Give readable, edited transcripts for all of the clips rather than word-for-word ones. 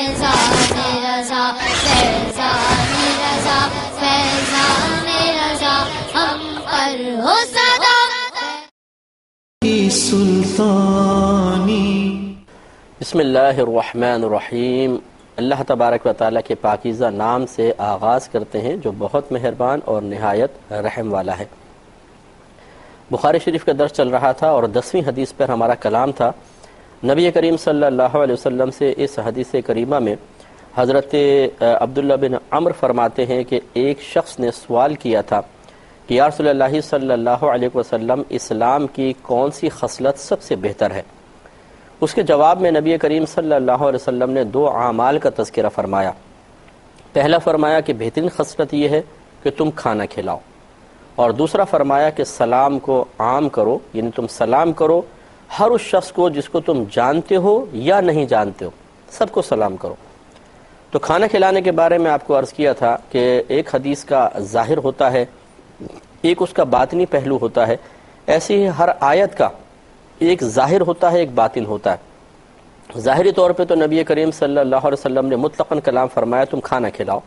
فیضان رضا فیضان رضا فیضان رضا ہم پر ہو سدا سلطانی۔ بسم اللہ الرحمن الرحیم۔ اللہ تبارک و تعالیٰ کے پاکیزہ نام سے آغاز کرتے ہیں جو بہت مہربان اور نہایت رحم والا ہے۔ بخاری شریف کا درس چل رہا تھا اور 10ویں حدیث پر ہمارا کلام تھا۔ نبی کریم صلی اللہ علیہ وسلم سے اس حدیث کریمہ میں حضرت عبداللہ بن عمر فرماتے ہیں کہ ایک شخص نے سوال کیا تھا کہ یا رسول اللہ صلی اللہ علیہ وسلم اسلام کی کون سی خصلت سب سے بہتر ہے؟ اس کے جواب میں نبی کریم صلی اللہ علیہ وسلم نے 2 اعمال کا تذکرہ فرمایا۔ پہلا فرمایا کہ بہترین خصلت یہ ہے کہ تم کھانا کھلاؤ، اور دوسرا فرمایا کہ سلام کو عام کرو، یعنی تم سلام کرو ہر اس شخص کو جس کو تم جانتے ہو یا نہیں جانتے ہو، سب کو سلام کرو۔ تو کھانا کھلانے کے بارے میں آپ کو عرض کیا تھا کہ ایک حدیث کا ظاہر ہوتا ہے، ایک اس کا باطنی پہلو ہوتا ہے۔ ایسے ہی ہر آیت کا ایک ظاہر ہوتا ہے، ایک باطن ہوتا ہے۔ ظاہری طور پہ تو نبی کریم صلی اللہ علیہ وسلم نے مطلقاً کلام فرمایا تم کھانا کھلاؤ،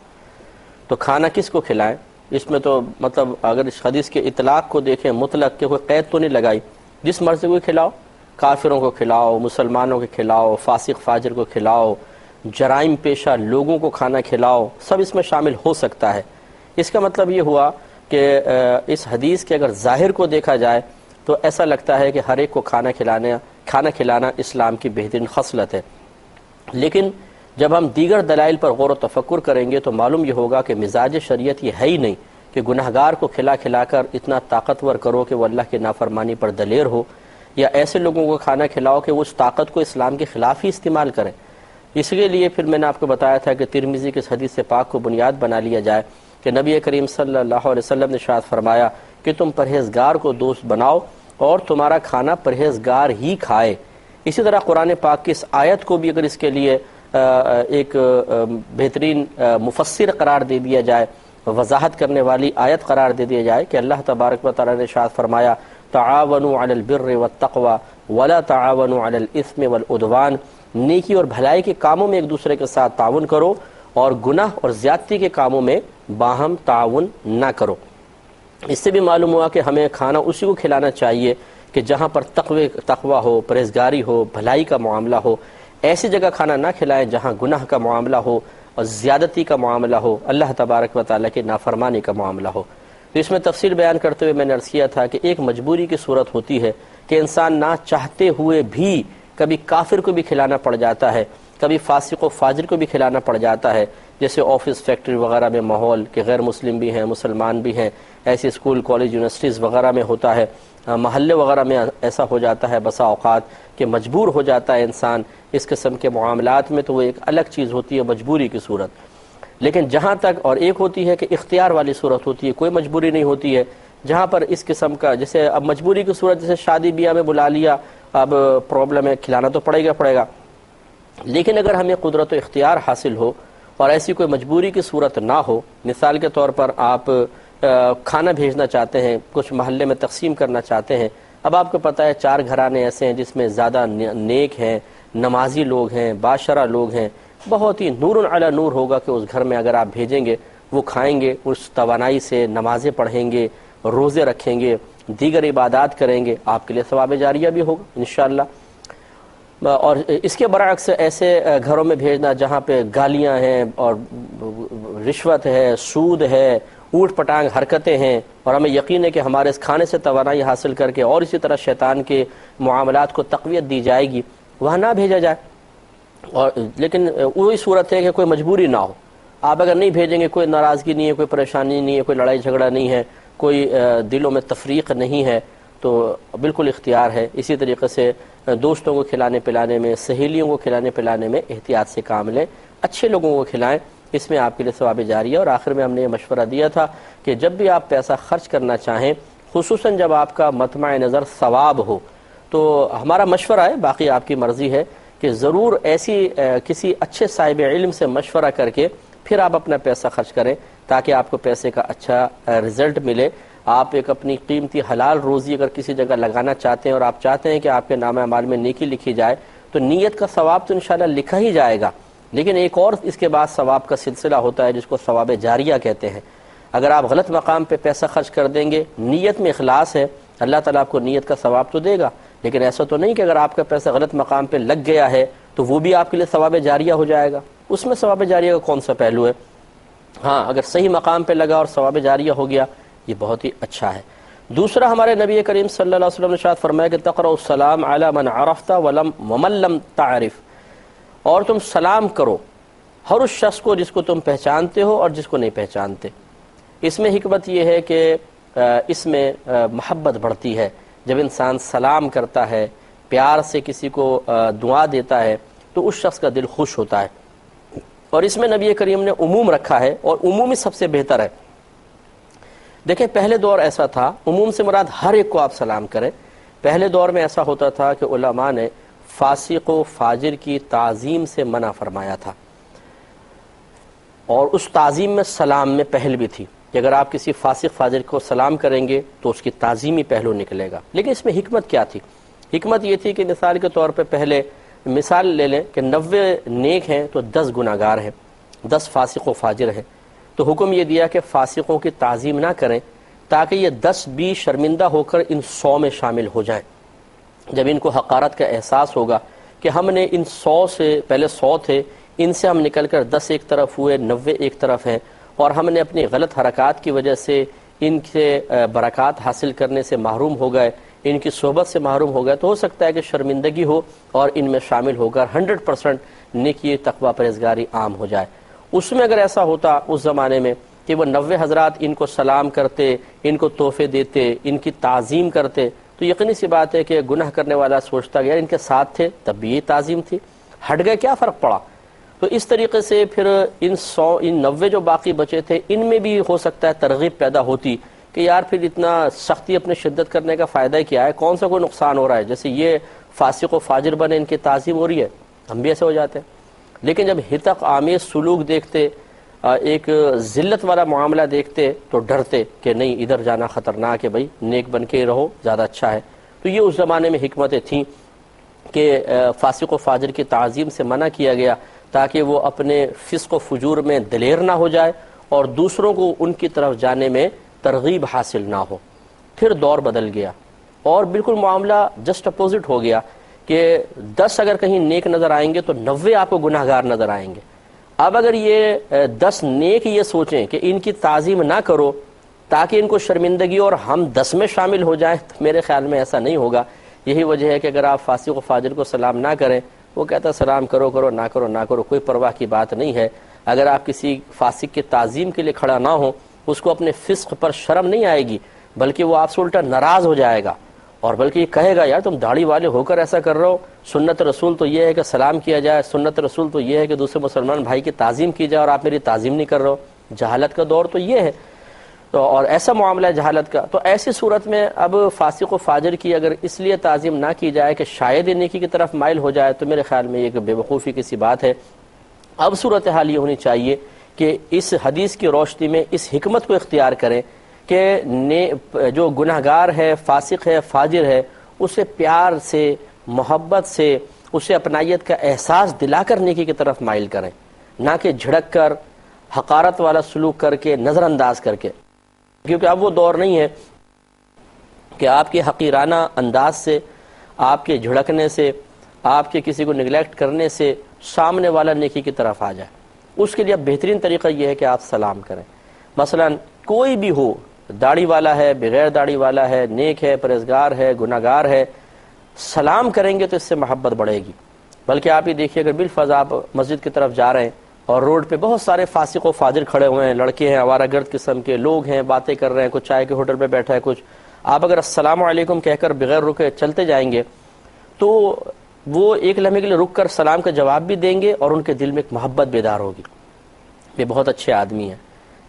تو کھانا کس کو کھلائیں؟ اس میں تو مطلب اگر اس حدیث کے اطلاق کو دیکھیں مطلق کے کوئی قید تو نہیں لگائی، جس مرضی کو کھلاؤ، کافروں کو کھلاؤ، مسلمانوں کو کھلاؤ، فاسق فاجر کو کھلاؤ، جرائم پیشہ لوگوں کو کھانا کھلاؤ، سب اس میں شامل ہو سکتا ہے۔ اس کا مطلب یہ ہوا کہ اس حدیث کے اگر ظاہر کو دیکھا جائے تو ایسا لگتا ہے کہ ہر ایک کو کھانا کھلانا اسلام کی بہترین خصلت ہے۔ لیکن جب ہم دیگر دلائل پر غور و تفکر کریں گے تو معلوم یہ ہوگا کہ مزاج شریعت یہ ہے ہی نہیں کہ گناہگار کو کھلا کھلا کر اتنا طاقتور کرو کہ وہ اللہ کی نافرمانی پر دلیر ہو، یا ایسے لوگوں کو کھانا کھلاؤ کہ وہ اس طاقت کو اسلام کے خلاف ہی استعمال کریں۔ اس کے لیے پھر میں نے آپ کو بتایا تھا کہ ترمذی کے اس حدیث پاک کو بنیاد بنا لیا جائے کہ نبی کریم صلی اللہ علیہ وسلم نے ارشاد فرمایا کہ تم پرہیزگار کو دوست بناؤ اور تمہارا کھانا پرہیزگار ہی کھائے۔ اسی طرح قرآن پاک کی اس آیت کو بھی اگر اس کے لیے ایک بہترین مفسر قرار دے دیا جائے، وضاحت کرنے والی آیت قرار دے دیا جائے کہ اللہ تبارک و تعالی نے ارشاد فرمایا تعاونوا علی البر والتقوی ولا تعاونوا علی الاثم والعدوان، نیکی اور بھلائی کے کاموں میں ایک دوسرے کے ساتھ تعاون کرو اور گناہ اور زیادتی کے کاموں میں باہم تعاون نہ کرو۔ اس سے بھی معلوم ہوا کہ ہمیں کھانا اسی کو کھلانا چاہیے کہ جہاں پر تقوی ہو، پرہیزگاری ہو، بھلائی کا معاملہ ہو۔ ایسی جگہ کھانا نہ کھلائیں جہاں گناہ کا معاملہ ہو اور زیادتی کا معاملہ ہو، اللہ تبارک و تعالیٰ کی نافرمانی کا معاملہ ہو۔ تو اس میں تفصیل بیان کرتے ہوئے میں نے عرض کیا تھا کہ ایک مجبوری کی صورت ہوتی ہے کہ انسان نہ چاہتے ہوئے بھی کبھی کافر کو بھی کھلانا پڑ جاتا ہے، کبھی فاسق و فاجر کو بھی کھلانا پڑ جاتا ہے، جیسے آفس فیکٹری وغیرہ میں ماحول کہ غیر مسلم بھی ہیں، مسلمان بھی ہیں، ایسے اسکول کالج یونیورسٹیز وغیرہ میں ہوتا ہے، محلے وغیرہ میں ایسا ہو جاتا ہے بسا اوقات کہ مجبور ہو جاتا ہے انسان اس قسم کے معاملات میں، تو وہ ایک الگ چیز ہوتی ہے مجبوری کی صورت۔ لیکن جہاں تک اور ایک ہوتی ہے کہ اختیار والی صورت ہوتی ہے، کوئی مجبوری نہیں ہوتی ہے، جہاں پر اس قسم کا جیسے اب مجبوری کی صورت جیسے شادی بیاہ میں بلا لیا، اب پرابلم ہے، کھلانا تو پڑے گا۔ لیکن اگر ہمیں قدرت و اختیار حاصل ہو اور ایسی کوئی مجبوری کی صورت نہ ہو، مثال کے طور پر آپ کھانا بھیجنا چاہتے ہیں، کچھ محلے میں تقسیم کرنا چاہتے ہیں، اب آپ کو پتہ ہے 4 گھرانے ایسے ہیں جس میں زیادہ نیک ہیں، نمازی لوگ ہیں، باشرہ لوگ ہیں، بہت ہی نور علی نور ہوگا کہ اس گھر میں اگر آپ بھیجیں گے وہ کھائیں گے، اس توانائی سے نمازیں پڑھیں گے، روزے رکھیں گے، دیگر عبادات کریں گے، آپ کے لیے ثواب جاریہ بھی ہوگا انشاءاللہ۔ اور اس کے برعکس ایسے گھروں میں بھیجنا جہاں پہ گالیاں ہیں اور رشوت ہے، سود ہے، اوٹ پٹانگ حرکتیں ہیں، اور ہمیں یقین ہے کہ ہمارے اس کھانے سے توانائی حاصل کر کے اور اسی طرح شیطان کے معاملات کو تقویت دی جائے گی، وہاں نہ بھیجا جائے۔ اور لیکن وہی صورت ہے کہ کوئی مجبوری نہ ہو، آپ اگر نہیں بھیجیں گے، کوئی ناراضگی نہیں ہے، کوئی پریشانی نہیں ہے، کوئی لڑائی جھگڑا نہیں ہے، کوئی دلوں میں تفریق نہیں ہے، تو بالکل اختیار ہے۔ اسی طریقے سے دوستوں کو کھلانے پلانے میں، سہیلیوں کو کھلانے پلانے میں احتیاط سے کام لیں، اچھے لوگوں کو کھلائیں، اس میں آپ کے لیے ثواب جاریہ۔ اور آخر میں ہم نے یہ مشورہ دیا تھا کہ جب بھی آپ پیسہ خرچ کرنا چاہیں، خصوصاً جب آپ کا مطمع نظر ثواب ہو، تو ہمارا مشورہ ہے، باقی آپ کی مرضی ہے، کہ ضرور ایسی کسی اچھے صاحب علم سے مشورہ کر کے پھر آپ اپنا پیسہ خرچ کریں تاکہ آپ کو پیسے کا اچھا رزلٹ ملے۔ آپ ایک اپنی قیمتی حلال روزی اگر کسی جگہ لگانا چاہتے ہیں اور آپ چاہتے ہیں کہ آپ کے نامہ اعمال میں نیکی لکھی جائے، تو نیت کا ثواب تو انشاءاللہ لکھا ہی جائے گا، لیکن ایک اور اس کے بعد ثواب کا سلسلہ ہوتا ہے جس کو ثواب جاریہ کہتے ہیں. اگر آپ غلط مقام پہ پیسہ خرچ کر دیں گے، نیت میں اخلاص ہے، اللہ تعالیٰ آپ کو نیت کا ثواب تو دے گا، لیکن ایسا تو نہیں کہ اگر آپ کا پیسہ غلط مقام پہ لگ گیا ہے تو وہ بھی آپ کے لیے ثواب جاریہ ہو جائے گا. اس میں ثواب جاریہ کا کون سا پہلو ہے؟ ہاں، اگر صحیح مقام پہ لگا اور ثواب جاریہ ہو گیا، یہ بہت ہی اچھا ہے. دوسرا، ہمارے نبی کریم صلی اللہ علیہ وسلم نے ارشاد فرمایا کہ تقرأ السلام علی من عرفت ومن لم تعرف، اور تم سلام کرو ہر اس شخص کو جس کو تم پہچانتے ہو اور جس کو نہیں پہچانتے. اس میں حکمت یہ ہے کہ اس میں محبت بڑھتی ہے. جب انسان سلام کرتا ہے، پیار سے کسی کو دعا دیتا ہے تو اس شخص کا دل خوش ہوتا ہے. اور اس میں نبی کریم نے عموم رکھا ہے، اور عمومی سب سے بہتر ہے. دیکھیں، پہلے دور ایسا تھا، عموم سے مراد ہر ایک کو آپ سلام کریں. پہلے دور میں ایسا ہوتا تھا کہ علماء نے فاسق و فاجر کی تعظیم سے منع فرمایا تھا، اور اس تعظیم میں سلام میں پہل بھی تھی کہ اگر آپ کسی فاسق فاجر کو سلام کریں گے تو اس کی تعظیمی پہلو نکلے گا. لیکن اس میں حکمت کیا تھی؟ حکمت یہ تھی کہ مثال کے طور پہ پہلے مثال لے لیں کہ 90 نیک ہیں تو 10 گناہگار ہیں، 10 فاسق و فاجر ہیں. تو حکم یہ دیا کہ فاسقوں کی تعظیم نہ کریں تاکہ یہ 10 بھی شرمندہ ہو کر ان 100 میں شامل ہو جائیں. جب ان کو حقارت کا احساس ہوگا کہ ہم نے ان 100 سے پہلے 100 تھے، ان سے ہم نکل کر 10 ایک طرف ہوئے، 90 ایک طرف ہیں، اور ہم نے اپنی غلط حرکات کی وجہ سے ان سے برکات حاصل کرنے سے محروم ہو گئے، ان کی صحبت سے محروم ہو گئے، تو ہو سکتا ہے کہ شرمندگی ہو اور ان میں شامل ہو کر 100% نیکی تقوی پرہیزگاری عام ہو جائے. اس میں اگر ایسا ہوتا اس زمانے میں کہ وہ 90 حضرات ان کو سلام کرتے، ان کو تحفے دیتے، ان کی تعظیم کرتے، تو یقینی سی بات ہے کہ گناہ کرنے والا سوچتا کہ یار ان کے ساتھ تھے تب بھی یہ تعظیم تھی، ہٹ گئے کیا فرق پڑا. تو اس طریقے سے پھر ان 90 جو باقی بچے تھے ان میں بھی ہو سکتا ہے ترغیب پیدا ہوتی کہ یار پھر اتنا سختی اپنے شدت کرنے کا فائدہ کیا ہے، کون سا کوئی نقصان ہو رہا ہے، جیسے یہ فاسق و فاجر بنے ان کی تعظیم ہو رہی ہے، ہم بھی ایسے ہو جاتے ہیں. لیکن جب ہتک آمیز سلوک دیکھتے، ایک ذلت والا معاملہ دیکھتے تو ڈرتے کہ نہیں ادھر جانا خطرناک ہے، بھائی نیک بن کے رہو زیادہ اچھا ہے. تو یہ اس زمانے میں حکمتیں تھیں کہ فاسق و فاجر کی تعظیم سے منع کیا گیا تاکہ وہ اپنے فسق و فجور میں دلیر نہ ہو جائے اور دوسروں کو ان کی طرف جانے میں ترغیب حاصل نہ ہو. پھر دور بدل گیا اور بالکل معاملہ جسٹ اپوزٹ ہو گیا کہ 10 اگر کہیں نیک نظر آئیں گے تو 90 آپ کو گناہ گار نظر آئیں گے. اب اگر یہ 10 نیک یہ سوچیں کہ ان کی تعظیم نہ کرو تاکہ ان کو شرمندگی اور ہم 10 میں شامل ہو جائیں، تو میرے خیال میں ایسا نہیں ہوگا. یہی وجہ ہے کہ اگر آپ فاسق و فاجر کو سلام نہ کریں، وہ کہتا ہے سلام کرو کرو نہ کرو نہ کرو، کوئی پرواہ کی بات نہیں ہے. اگر آپ کسی فاسق کی تعظیم کے لیے کھڑا نہ ہو، اس کو اپنے فسق پر شرم نہیں آئے گی، بلکہ وہ آپ سے الٹا ناراض ہو جائے گا اور بلکہ یہ کہے گا یار تم داڑھی والے ہو کر ایسا کر رہے ہو، سنت رسول تو یہ ہے کہ سلام کیا جائے، سنت رسول تو یہ ہے کہ دوسرے مسلمان بھائی کی تعظیم کی جائے اور آپ میری تعظیم نہیں کر رہے ہو. جہالت کا دور تو یہ ہے، اور ایسا معاملہ ہے جہالت کا. تو ایسی صورت میں اب فاسق و فاجر کی اگر اس لیے تعظیم نہ کی جائے کہ شاید یہ نیکی کی طرف مائل ہو جائے تو میرے خیال میں یہ بے وقوفی کی سی بات ہے. اب صورتحال یہ ہونی چاہیے کہ اس حدیث کی روشنی میں اس حکمت کو اختیار کریں کہ جو گناہ گار ہے، فاسق ہے، فاجر ہے، اسے پیار سے، محبت سے، اسے اپنائیت کا احساس دلا کر نیکی کی طرف مائل کریں، نہ کہ جھڑک کر، حقارت والا سلوک کر کے، نظر انداز کر کے. کیونکہ اب وہ دور نہیں ہے کہ آپ کے حقیرانہ انداز سے، آپ کے جھڑکنے سے، آپ کے کسی کو نگلیکٹ کرنے سے سامنے والا نیکی کی طرف آ جائے. اس کے لیے اب بہترین طریقہ یہ ہے کہ آپ سلام کریں. مثلا کوئی بھی ہو، داڑھی والا ہے، بغیر داڑھی والا ہے، نیک ہے، پرہیزگار ہے، گناہگار ہے، سلام کریں گے تو اس سے محبت بڑھے گی. بلکہ آپ یہ دیکھیے اگر بالفرض آپ مسجد کی طرف جا رہے ہیں اور روڈ پہ بہت سارے فاسق و فاجر کھڑے ہوئے ہیں، لڑکے ہیں، آوارہ گرد قسم کے لوگ ہیں، باتیں کر رہے ہیں، کچھ چائے کے ہوٹل پہ بیٹھا ہے کچھ، آپ اگر السلام علیکم کہہ کر بغیر رکے چلتے جائیں گے تو وہ ایک لمحے کے لیے رک کر سلام کا جواب بھی دیں گے اور ان کے دل میں ایک محبت بیدار ہوگی. یہ بہت اچھے آدمی ہیں،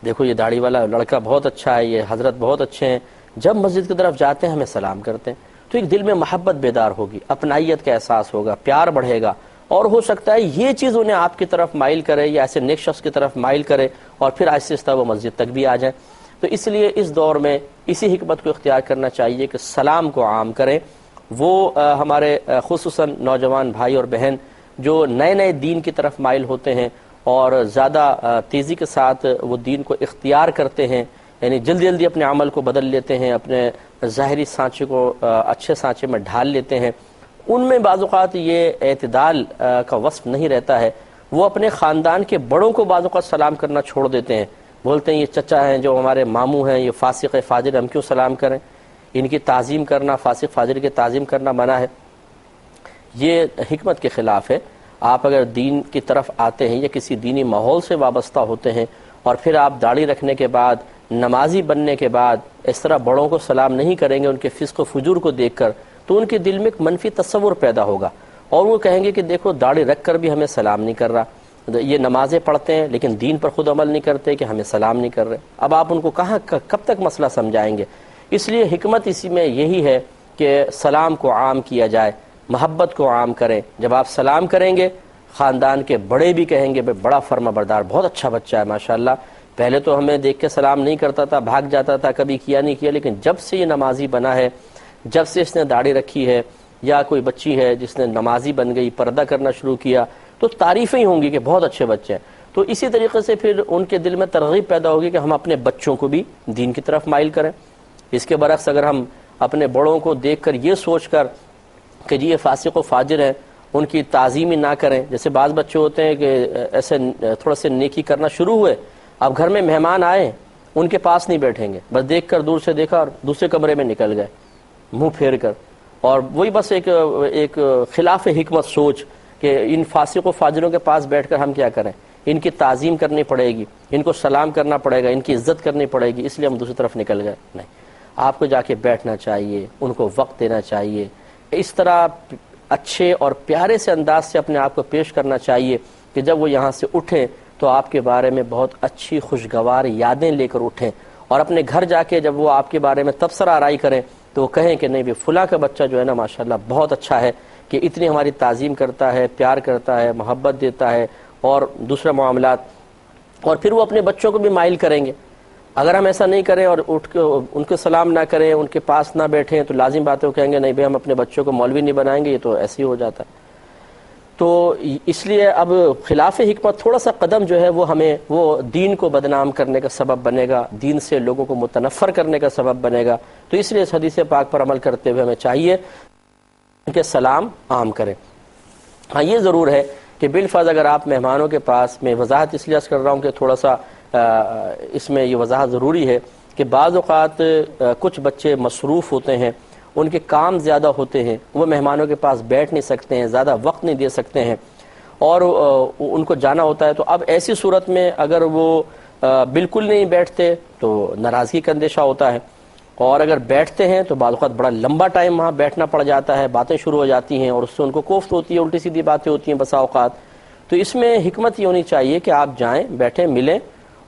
دیکھو یہ داڑھی والا لڑکا بہت اچھا ہے، یہ حضرت بہت اچھے ہیں. جب مسجد کی طرف جاتے ہیں ہمیں سلام کرتے ہیں تو ایک دل میں محبت بیدار ہوگی، اپنائیت کا احساس ہوگا، پیار بڑھے گا، اور ہو سکتا ہے یہ چیز انہیں آپ کی طرف مائل کرے یا ایسے نیک شخص کی طرف مائل کرے اور پھر آہستہ آہستہ وہ مسجد تک بھی آ جائیں. تو اس لیے اس دور میں اسی حکمت کو اختیار کرنا چاہیے کہ سلام کو عام کریں. وہ ہمارے خصوصاً نوجوان بھائی اور بہن جو نئے نئے دین کی طرف مائل ہوتے ہیں اور زیادہ تیزی کے ساتھ وہ دین کو اختیار کرتے ہیں، یعنی جلدی جلدی اپنے عمل کو بدل لیتے ہیں، اپنے ظاہری سانچے کو اچھے سانچے میں ڈھال لیتے ہیں، ان میں بعض اوقات یہ اعتدال کا وصف نہیں رہتا ہے۔ وہ اپنے خاندان کے بڑوں کو بعض اوقات سلام کرنا چھوڑ دیتے ہیں، بولتے ہیں یہ چچا ہیں، جو ہمارے ماموں ہیں، یہ فاسق فاجر، ہم کیوں سلام کریں؟ ان کی تعظیم کرنا، فاسق فاجر کی تعظیم کرنا منع ہے۔ یہ حکمت کے خلاف ہے۔ آپ اگر دین کی طرف آتے ہیں یا کسی دینی ماحول سے وابستہ ہوتے ہیں اور پھر آپ داڑھی رکھنے کے بعد، نمازی بننے کے بعد اس طرح بڑوں کو سلام نہیں کریں گے ان کے فسق و فجور کو دیکھ کر، تو ان کے دل میں ایک منفی تصور پیدا ہوگا اور وہ کہیں گے کہ دیکھو داڑھی رکھ کر بھی ہمیں سلام نہیں کر رہا، یہ نمازیں پڑھتے ہیں لیکن دین پر خود عمل نہیں کرتے کہ ہمیں سلام نہیں کر رہے۔ اب آپ ان کو کب تک مسئلہ سمجھائیں گے؟ اس لیے حکمت اسی میں یہی ہے کہ سلام کو عام کیا جائے، محبت کو عام کریں۔ جب آپ سلام کریں گے، خاندان کے بڑے بھی کہیں گے بڑا فرما بردار، بہت اچھا بچہ ہے ماشاءاللہ، پہلے تو ہمیں دیکھ کے سلام نہیں کرتا تھا، بھاگ جاتا تھا، کبھی کیا نہیں کیا، لیکن جب سے یہ نمازی بنا ہے، جب سے اس نے داڑھی رکھی ہے، یا کوئی بچی ہے جس نے نمازی بن گئی، پردہ کرنا شروع کیا، تو تعریفیں ہی ہوں گی کہ بہت اچھے بچے ہیں۔ تو اسی طریقے سے پھر ان کے دل میں ترغیب پیدا ہوگی کہ ہم اپنے بچوں کو بھی دین کی طرف مائل کریں۔ اس کے برعکس اگر ہم اپنے بڑوں کو دیکھ کر یہ سوچ کر کہ جی یہ فاسق و فاجر ہیں، ان کی تعظیم ہی نہ کریں، جیسے بعض بچے ہوتے ہیں کہ ایسے تھوڑا سے نیکی کرنا شروع ہوئے، اب گھر میں مہمان آئے ان کے پاس نہیں بیٹھیں گے، بس دیکھ کر دور سے دیکھا اور دوسرے کمرے میں نکل گئے منہ پھیر کر، اور وہی بس ایک خلاف حکمت سوچ کہ ان فاسق و فاجروں کے پاس بیٹھ کر ہم کیا کریں، ان کی تعظیم کرنی پڑے گی، ان کو سلام کرنا پڑے گا، ان کی عزت کرنی پڑے گی، اس لیے ہم دوسری طرف نکل گئے۔ نہیں، آپ کو جا کے بیٹھنا چاہیے، ان کو وقت دینا چاہیے، اس طرح اچھے اور پیارے سے انداز سے اپنے آپ کو پیش کرنا چاہیے کہ جب وہ یہاں سے اٹھیں تو آپ کے بارے میں بہت اچھی خوشگوار یادیں لے کر اٹھیں، اور اپنے گھر جا کے جب وہ آپ کے بارے میں تبصرہ آرائی کریں تو وہ کہیں کہ نہیں بھی فلاں کا بچہ جو ہے نا ماشاءاللہ بہت اچھا ہے، کہ اتنی ہماری تعظیم کرتا ہے، پیار کرتا ہے، محبت دیتا ہے اور دوسرے معاملات، اور پھر وہ اپنے بچوں کو بھی مائل کریں گے۔ اگر ہم ایسا نہیں کریں اور اٹھ کے ان کو سلام نہ کریں، ان کے پاس نہ بیٹھیں، تو لازم بات ہے وہ کہیں گے نہیں بھائی ہم اپنے بچوں کو مولوی نہیں بنائیں گے، یہ تو ایسے ہی ہو جاتا ہے۔ تو اس لیے اب خلاف حکمت تھوڑا سا قدم جو ہے وہ ہمیں وہ دین کو بدنام کرنے کا سبب بنے گا، دین سے لوگوں کو متنفر کرنے کا سبب بنے گا۔ تو اس لیے اس حدیث پاک پر عمل کرتے ہوئے ہمیں چاہیے کہ سلام عام کریں۔ ہاں یہ ضرور ہے کہ بالفرض اگر آپ مہمانوں کے پاس، میں وضاحت اس لیے کر رہا ہوں کہ تھوڑا سا اس میں یہ وضاحت ضروری ہے کہ بعض اوقات کچھ بچے مصروف ہوتے ہیں، ان کے کام زیادہ ہوتے ہیں، وہ مہمانوں کے پاس بیٹھ نہیں سکتے ہیں، زیادہ وقت نہیں دے سکتے ہیں، اور ان کو جانا ہوتا ہے۔ تو اب ایسی صورت میں اگر وہ بالکل نہیں بیٹھتے تو ناراضگی کا اندیشہ ہوتا ہے، اور اگر بیٹھتے ہیں تو بعض اوقات بڑا لمبا ٹائم وہاں بیٹھنا پڑ جاتا ہے، باتیں شروع ہو جاتی ہیں اور اس سے ان کو کوفت ہوتی ہے، الٹی سیدھی باتیں ہوتی ہیں بسا اوقات۔ تو اس میں حکمت یہ ہونی چاہیے کہ آپ جائیں، بیٹھیں، ملیں،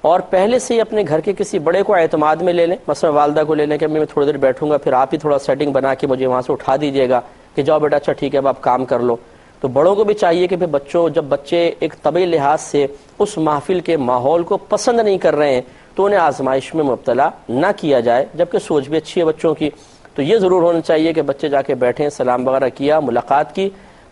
اور پہلے سے ہی اپنے گھر کے کسی بڑے کو اعتماد میں لے لیں، مثلا والدہ کو لے لیں کہ میں تھوڑی دیر بیٹھوں گا، پھر آپ ہی تھوڑا سیٹنگ بنا کے مجھے وہاں سے اٹھا دیجیے گا کہ جاؤ بیٹا اچھا ٹھیک ہے اب آپ کام کر لو۔ تو بڑوں کو بھی چاہیے کہ پھر جب بچے ایک طبعی لحاظ سے اس محفل کے ماحول کو پسند نہیں کر رہے ہیں تو انہیں آزمائش میں مبتلا نہ کیا جائے، جبکہ سوچ بھی اچھی ہے بچوں کی۔ تو یہ ضرور ہونا چاہیے کہ بچے جا کے بیٹھیں، سلام وغیرہ کیا، ملاقات کی،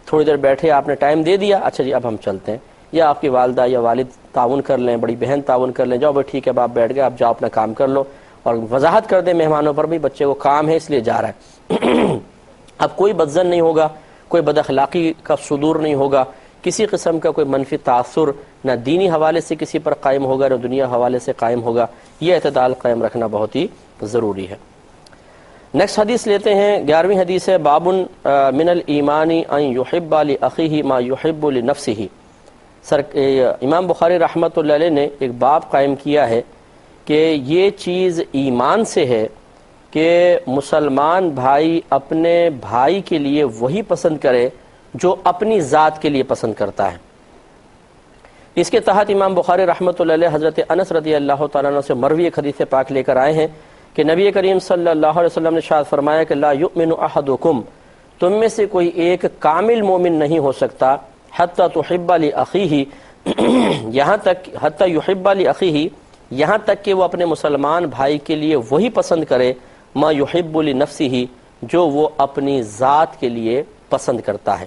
تھوڑی دیر بیٹھے، آپ نے ٹائم دے دیا، اچھا جی اب ہم چلتے ہیں، یا آپ کی والدہ یا والد تعاون کر لیں، بڑی بہن تعاون کر لیں، جاؤ بھائی ٹھیک ہے اب آپ بیٹھ گئے، آپ جاؤ اپنا کام کر لو، اور وضاحت کر دیں مہمانوں پر بھی بچے کو کام ہے اس لیے جا رہا ہے۔ اب کوئی بدظن نہیں ہوگا، کوئی بد اخلاقی کا صدور نہیں ہوگا، کسی قسم کا کوئی منفی تاثر نہ دینی حوالے سے کسی پر قائم ہوگا نہ دنیا حوالے سے قائم ہوگا۔ یہ اعتدال قائم رکھنا بہت ہی ضروری ہے۔ نیکسٹ حدیث لیتے ہیں، 11ویں حدیث ہے، باب من الایمان ان یحب لاخیہ ما یحب لنفسہ۔ امام بخاری رحمۃ اللہ علیہ نے ایک باب قائم کیا ہے کہ یہ چیز ایمان سے ہے کہ مسلمان بھائی اپنے بھائی کے لیے وہی پسند کرے جو اپنی ذات کے لیے پسند کرتا ہے۔ اس کے تحت امام بخاری رحمۃ اللہ علیہ حضرت انس رضی اللہ تعالیٰ عنہ سے مروی ایک حدیث پاک لے کر آئے ہیں کہ نبی کریم صلی اللہ علیہ وسلم نے ارشاد فرمایا کہ لا یؤمن احدکم، تم میں سے کوئی ایک کامل مومن نہیں ہو سکتا، حتی تحب لاخیہ، یہاں تک حتی یحب لاخیہ، یہاں تک کہ وہ اپنے مسلمان بھائی کے لیے وہی پسند کرے ما یحب لنفسہ، جو وہ اپنی ذات کے لیے پسند کرتا ہے۔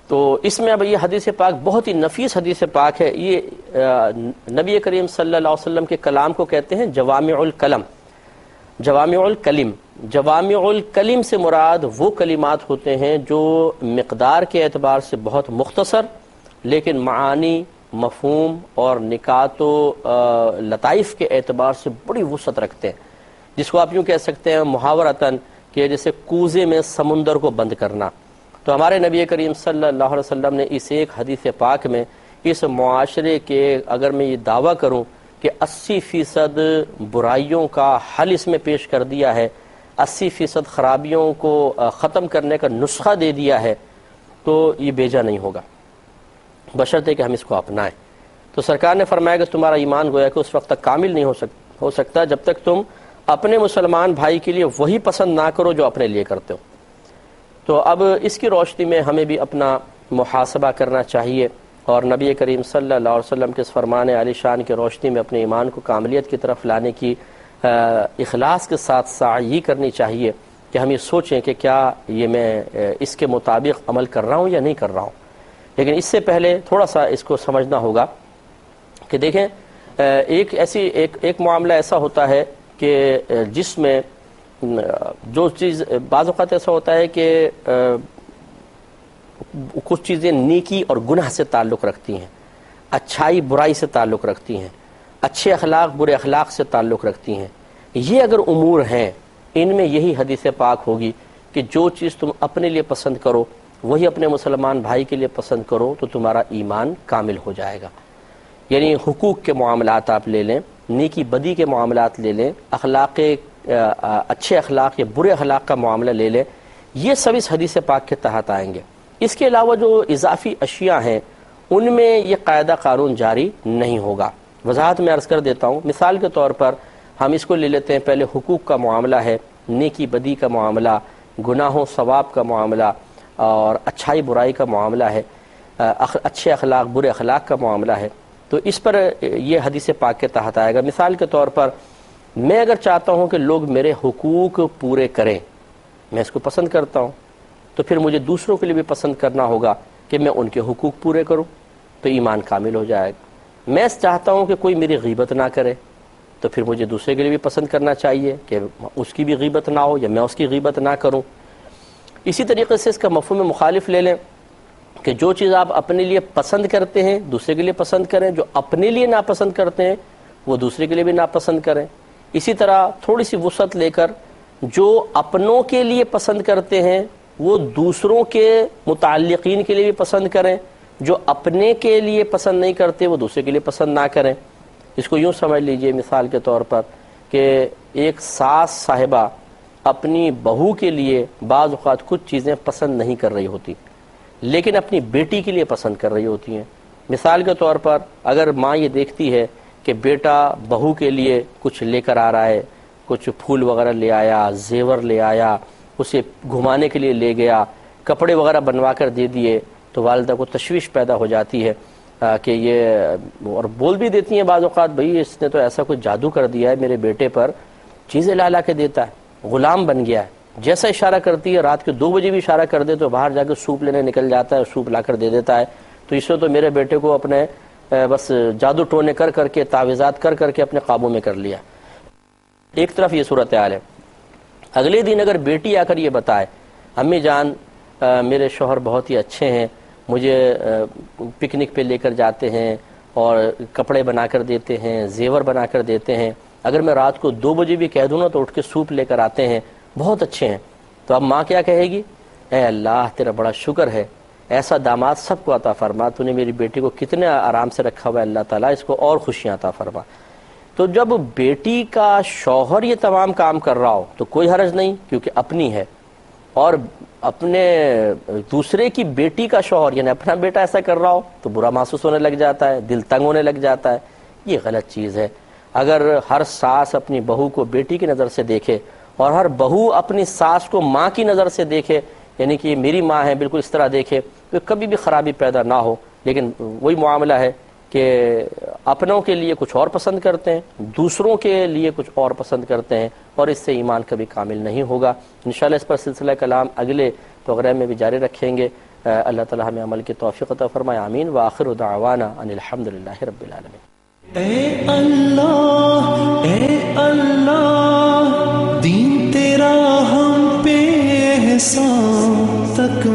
تو اس میں اب یہ حدیث پاک بہت ہی نفیس حدیث پاک ہے. یہ نبی کریم صلی اللہ علیہ وسلم کے کلام کو کہتے ہیں جوامع الکلم، جوامع الکلم. جوامع الکلم سے مراد وہ کلمات ہوتے ہیں جو مقدار کے اعتبار سے بہت مختصر لیکن معانی، مفہوم اور نکات و لطائف کے اعتبار سے بڑی وسعت رکھتے ہیں، جس کو آپ یوں کہہ سکتے ہیں محاورتاً کہ جیسے کوزے میں سمندر کو بند کرنا. تو ہمارے نبی کریم صلی اللہ علیہ وسلم نے اس ایک حدیث پاک میں اس معاشرے کے، اگر میں یہ دعویٰ کروں کہ 80% برائیوں کا حل اس میں پیش کر دیا ہے، 80% خرابیوں کو ختم کرنے کا نسخہ دے دیا ہے، تو یہ بیجا نہیں ہوگا بشرطے کہ ہم اس کو اپنائیں. تو سرکار نے فرمایا کہ تمہارا ایمان گویا کہ اس وقت تک کامل نہیں ہو سکتا جب تک تم اپنے مسلمان بھائی کے لیے وہی پسند نہ کرو جو اپنے لیے کرتے ہو. تو اب اس کی روشنی میں ہمیں بھی اپنا محاسبہ کرنا چاہیے اور نبی کریم صلی اللہ علیہ وسلم کے اس فرمان عالی شان کی روشنی میں اپنے ایمان کو کاملیت کی طرف لانے کی اخلاص کے ساتھ سعی کرنی چاہیے کہ ہم یہ سوچیں کہ کیا یہ میں اس کے مطابق عمل کر رہا ہوں یا نہیں کر رہا ہوں. لیکن اس سے پہلے تھوڑا سا اس کو سمجھنا ہوگا کہ دیکھیں ایک معاملہ ایسا ہوتا ہے کہ جس میں جو چیز بعض اوقات ایسا ہوتا ہے کہ کچھ چیزیں نیکی اور گناہ سے تعلق رکھتی ہیں، اچھائی برائی سے تعلق رکھتی ہیں، اچھے اخلاق برے اخلاق سے تعلق رکھتی ہیں. یہ اگر امور ہیں ان میں یہی حدیث پاک ہوگی کہ جو چیز تم اپنے لیے پسند کرو وہی اپنے مسلمان بھائی کے لیے پسند کرو تو تمہارا ایمان کامل ہو جائے گا. یعنی حقوق کے معاملات آپ لے لیں، نیکی بدی کے معاملات لے لیں، اچھے اخلاق یا برے اخلاق کا معاملہ لے لیں، یہ سب اس حدیث پاک کے تحت آئیں گے. اس کے علاوہ جو اضافی اشیاء ہیں ان میں یہ قاعدہ قانون جاری نہیں ہوگا. وضاحت میں عرض کر دیتا ہوں. مثال کے طور پر ہم اس کو لے لیتے ہیں، پہلے حقوق کا معاملہ ہے، نیکی بدی کا معاملہ، گناہوں ثواب کا معاملہ اور اچھائی برائی کا معاملہ ہے، اچھے اخلاق برے اخلاق کا معاملہ ہے. تو اس پر یہ حدیث پاک کے تحت آئے گا. مثال کے طور پر میں اگر چاہتا ہوں کہ لوگ میرے حقوق پورے کریں، میں اس کو پسند کرتا ہوں، تو پھر مجھے دوسروں کے لیے بھی پسند کرنا ہوگا کہ میں ان کے حقوق پورے کروں، تو ایمان کامل ہو جائے گا. میں چاہتا ہوں کہ کوئی میری غیبت نہ کرے، تو پھر مجھے دوسرے کے لیے بھی پسند کرنا چاہیے کہ اس کی بھی غیبت نہ ہو یا میں اس کی غیبت نہ کروں. اسی طریقے سے اس کا مفہوم مخالف لے لیں کہ جو چیز آپ اپنے لیے پسند کرتے ہیں دوسرے کے لیے پسند کریں، جو اپنے لیے ناپسند کرتے ہیں وہ دوسرے کے لیے بھی ناپسند کریں. اسی طرح تھوڑی سی وسعت لے کر جو اپنوں کے لیے پسند کرتے ہیں وہ دوسروں کے متعلقین کے لیے بھی پسند کریں، جو اپنے کے لیے پسند نہیں کرتے وہ دوسرے کے لیے پسند نہ کریں. اس کو یوں سمجھ لیجئے مثال کے طور پر کہ ایک ساس صاحبہ اپنی بہو کے لیے بعض اوقات کچھ چیزیں پسند نہیں کر رہی ہوتی لیکن اپنی بیٹی کے لیے پسند کر رہی ہوتی ہیں. مثال کے طور پر اگر ماں یہ دیکھتی ہے کہ بیٹا بہو کے لیے کچھ لے کر آ رہا ہے، کچھ پھول وغیرہ لے آیا، زیور لے آیا، اسے گھمانے کے لیے لے گیا، کپڑے وغیرہ بنوا کر دے دیے، تو والدہ کو تشویش پیدا ہو جاتی ہے کہ یہ، اور بول بھی دیتی ہیں بعض اوقات بھئی اس نے تو ایسا کچھ جادو کر دیا ہے میرے بیٹے پر، چیزیں لا لا کے دیتا ہے، غلام بن گیا ہے. جیسا اشارہ کرتی ہے، رات کے 2 بجے بھی اشارہ کر دے تو باہر جا کے سوپ لینے نکل جاتا ہے، سوپ لا کر دے دیتا ہے. تو اس نے تو میرے بیٹے کو اپنے بس جادو ٹونے کر کر کے تعویذات کر کر کے اپنے قابو میں کر لیا. ایک طرف یہ صورتحال ہے. اگلے دن اگر بیٹی آ کر یہ بتائے امی جان میرے شوہر بہت ہی اچھے ہیں، مجھے پکنک پہ لے کر جاتے ہیں اور کپڑے بنا کر دیتے ہیں، زیور بنا کر دیتے ہیں، اگر میں رات کو 2 بجے بھی کہہ دوں نا تو اٹھ کے سوپ لے کر آتے ہیں، بہت اچھے ہیں. تو اب ماں کیا کہے گی؟ اے اللہ تیرا بڑا شکر ہے، ایسا داماد سب کو عطا فرما، تو نے میری بیٹی کو کتنے آرام سے رکھا ہوا ہے، اللہ تعالیٰ اس کو اور خوشیاں عطا فرما. تو جب بیٹی کا شوہر یہ تمام کام کر رہا ہو تو کوئی حرج نہیں کیونکہ اپنی ہے، اور اپنے دوسرے کی بیٹی کا شوہر یعنی اپنا بیٹا ایسا کر رہا ہو تو برا محسوس ہونے لگ جاتا ہے، دل تنگ ہونے لگ جاتا ہے. یہ غلط چیز ہے. اگر ہر ساس اپنی بہو کو بیٹی کی نظر سے دیکھے اور ہر بہو اپنی ساس کو ماں کی نظر سے دیکھے، یعنی کہ میری ماں ہے بالکل اس طرح دیکھے، تو کبھی بھی خرابی پیدا نہ ہو. لیکن وہی معاملہ ہے کہ اپنوں کے لیے کچھ اور پسند کرتے ہیں، دوسروں کے لیے کچھ اور پسند کرتے ہیں، اور اس سے ایمان کبھی کامل نہیں ہوگا. انشاءاللہ اس پر سلسلہ کلام اگلے پروگرام میں بھی جاری رکھیں گے. اللہ تعالی ہمیں عمل کی توفیق عطا فرمائے، آمین۔ وآخر دعوانا ان الحمدللہ رب العالمین۔ اے اللہ دین تیرا ہم پہ احسان تک